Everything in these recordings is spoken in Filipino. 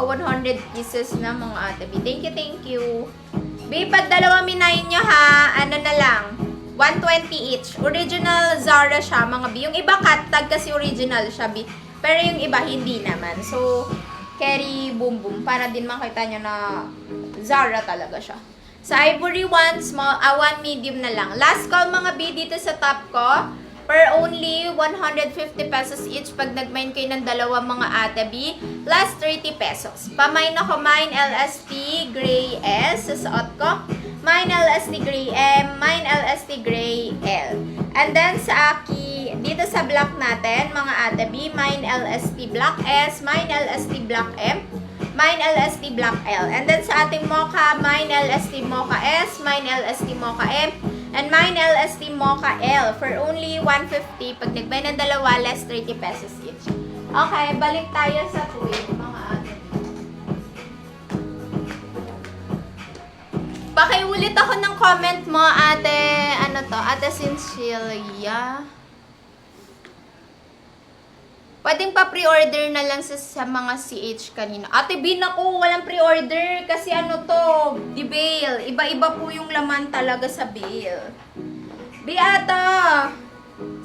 ko, 100 pieces na mga ate B. Thank you, thank you. B, pag dalawa minayin nyo ha, ano na lang, 120 each. Original Zara siya, mga B. Yung iba cut tag kasi original siya, B. Pero yung iba, hindi naman. So, carry boom boom. Para din makita nyo na Zara talaga siya. Sa Ivory, one small, one medium na lang. Last call mga B dito sa top ko. Per only 150 pesos each pag nag-mine kayo ng dalawa mga ate B. Plus 30 pesos. Pamine ako, mine LST Gray S. Susuot ko. Mine LST Gray M. Mine LST Gray L. And then sa Aki, dito sa black natin, mga ate B, mine LST Black S. Mine LST Black M. Mine LST Black L. And then sa ating Mocha, mine LST Mocha S. Mine LST Mocha M. And mine LST Mocha L for only 150. Pag nagbay ng dalawa, less 30 pesos each. Okay, balik tayo sa tweet, mga ate. Pakiulit ako ng comment mo, ate, ano to, ate Cecilia. Pwedeng pa pre-order na lang sa mga CH kanina. Ate B, naku, walang pre-order kasi ano to, di bail. Iba-iba po yung laman talaga sa bail. B, ata,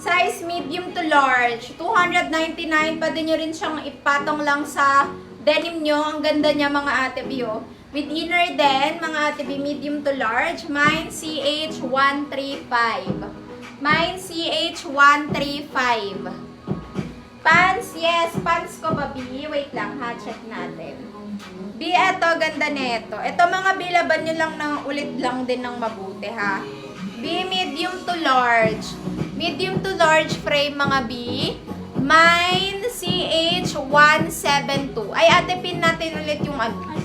size medium to large, 299. Pwede nyo rin siyang ipatong lang sa denim nyo. Ang ganda niya mga ate B, oh. With inner din, mga ate B, medium to large. Mine CH135. Mine CH135. Pants, yes, pants ko ba, B? Wait lang, ha, check natin. B, eto, ganda neto. Ito mga B, laban nyo lang ng ulit lang din ng mabuti, ha. B, medium to large. Medium to large frame, mga B. Mine, CH172. Ay, ate, pin natin ulit yung ano.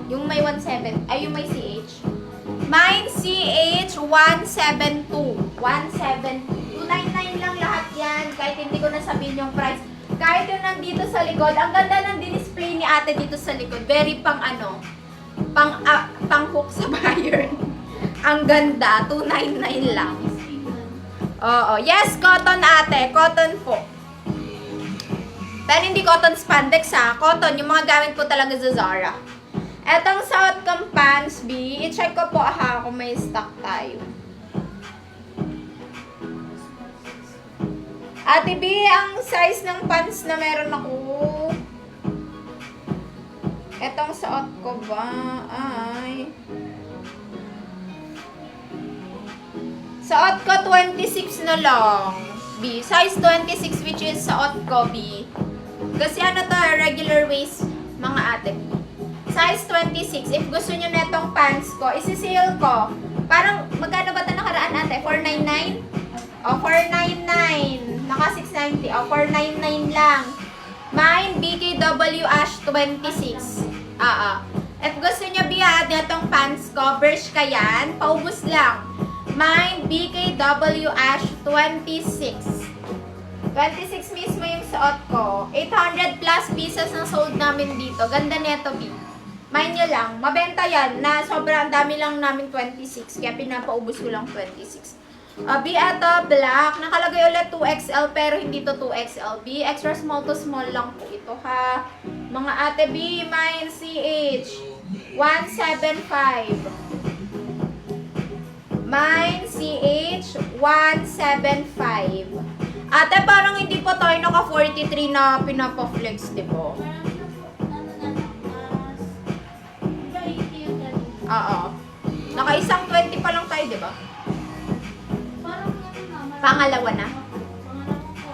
Yung may 17, ay, yung may CH. Mine, CH172. 172. 299 lang lahat yan. Kahit hindi ko nasabihin yung price. Kahit yung nandito sa likod. Ang ganda ng display ni ate dito sa likod. Very pang ano. Pang hook sa buyer. Ang ganda. 299 lang. Oo. Yes, cotton ate. Cotton po. Pero hindi cotton spandex ha. Cotton. Yung mga gamit po talaga sa Zara. Etong South Cam pants B. I-check ko po ha kung may stock tayo. Ate B, ang size ng pants na meron ako. Etong suot ko ba ay... Suot ko 26 na lang. B, size 26 which is suot ko B. Kasi ano to, regular waist mga ate B. Size 26. If gusto nyo na itong pants ko, isi-sale ko. Parang, magkano ba ito nakaraan ate? 499? O, 499. Naka 690. O, 499 lang. Mine, BKW Ash 26. If gusto nyo bihat itong pants ko, Bershka yan, paubos lang. Mine, BKW Ash 26. 26 mismo yung suot ko. 800 plus pieces na sold namin dito. Ganda neto, B. Mine nyo lang. Mabenta yan na sobrang dami lang namin 26. Kaya pinapaubos ko lang 26. B, ito, black. Nakalagay ulit 2XL pero hindi to 2XL. B, extra small to small lang po ito ha. Mga ate B, mine CH 175. Mine CH 175. Ate, parang hindi pa tayo naka 43 na pinapa-flex, diba? Oo. Naka isang 20 pa lang tayo, diba? Pangalawa na.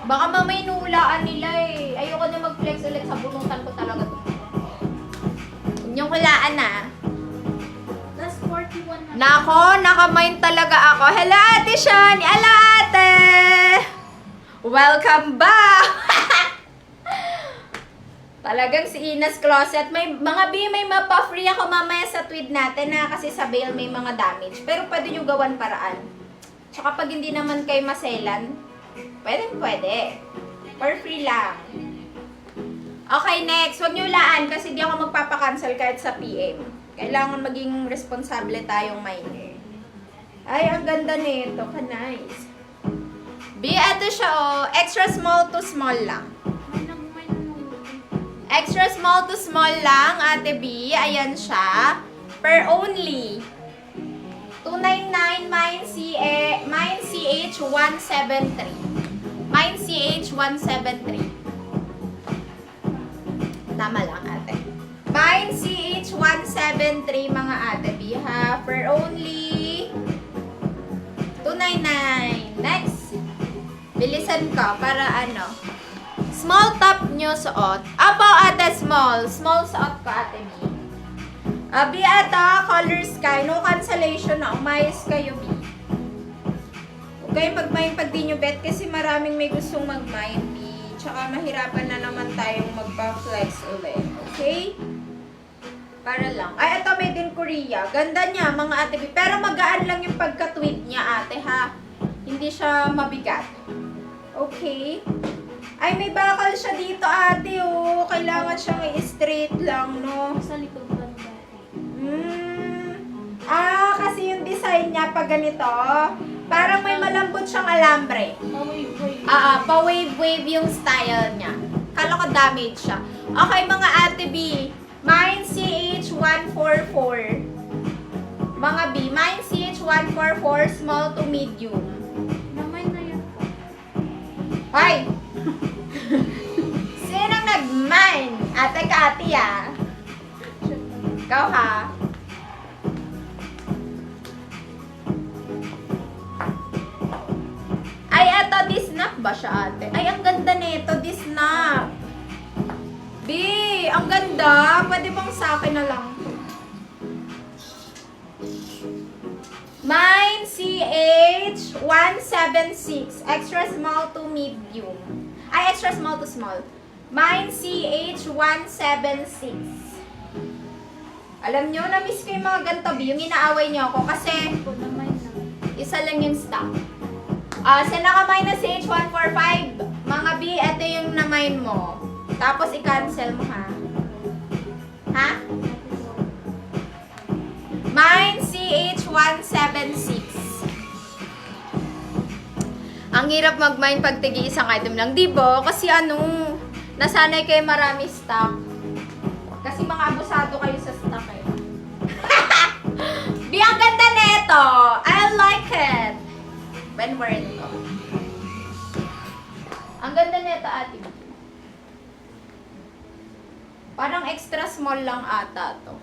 Baka mamay nulaan nila eh. Ayoko na mag-flex ulit sa bunutan ko talaga to. Yung hulaan na. That's 41 na. Nako, nakamind talaga ako. Hello, Ate Shani. Hello, Ate! Welcome back! Talagang si Ina's Closet. May mga B, may mapa-free ako mamaya sa tweet natin na kasi sa bail may mga damage. Pero pwede nyo gawan paraan. Tsaka pag hindi naman kayo maselan, pwede. For free lang. Okay, next. Huwag nyo laan kasi di ako magpapakancel kahit sa PM. Kailangan maging responsable tayong miner. Ay, ang ganda nito. Ka-nice. B, ito siya oh. Extra small to small lang. Extra small to small lang, Ate B. Ayan siya. Per only. 299 mine CH173. Mine CH173. Tama lang, ate. Mine CH173, mga ate B, ha? Per only 299. Next. Bilisan ko para ano. Small top nyo suot. Apo, ate, small. Small suot ko, ate B. B, ata, color sky. No cancellation na. Umayos kayo, B. Huwag kayong mag-mine pag di nyo bet kasi maraming may gustong mag-mine, B. Tsaka mahirapan na naman tayong magpa-flex ulit. Okay? Para lang. Ay, ito made in Korea. Ganda niya, mga ate B. Pero magaan lang yung pagka-tweet niya, ate, ha? Hindi siya mabigat. Okay? Ay, may bakal siya dito, ate, oh. Kailangan siyang i-straight lang, no? Sa likod ba ng dati? Kasi yung design niya pag ganito, parang may malambot siyang alambre. Pawave-wave. Pa-wave-wave yung style niya. Kala ko damage siya. Okay, mga ate B. Mine CH144. Mga B, mine CH144, small to medium. Naman na yun po. Hoy! Sinong nag-mine? Ate Kati, ah. Ikaw, ha? Ay, eto, Disnap ba siya, ate? Ay, ang ganda nito, Disnap. B, ang ganda. Pwede bang sa akin na lang to? Mine CH176. Extra small to medium. Ay, extra small to small. Mine CH176. Alam nyo, na-miss ko yung mga ganito, B. Yung inaaway nyo ako kasi Po naman na. isa lang yung stock. Sa naka-mine na CH145, mga B, ito yung na-mine mo. Tapos i-cancel mo, ha? Ha? Mine CH176. Ang hirap mag-mine pag tigi isang item lang, di ba? Kasi nasanay kayo marami stock. Kasi mga abusado kayo sa stock eh. Di, ang ganda nito! I like it! When wearing ko. Ang ganda nito, ate. Parang extra small lang ata to.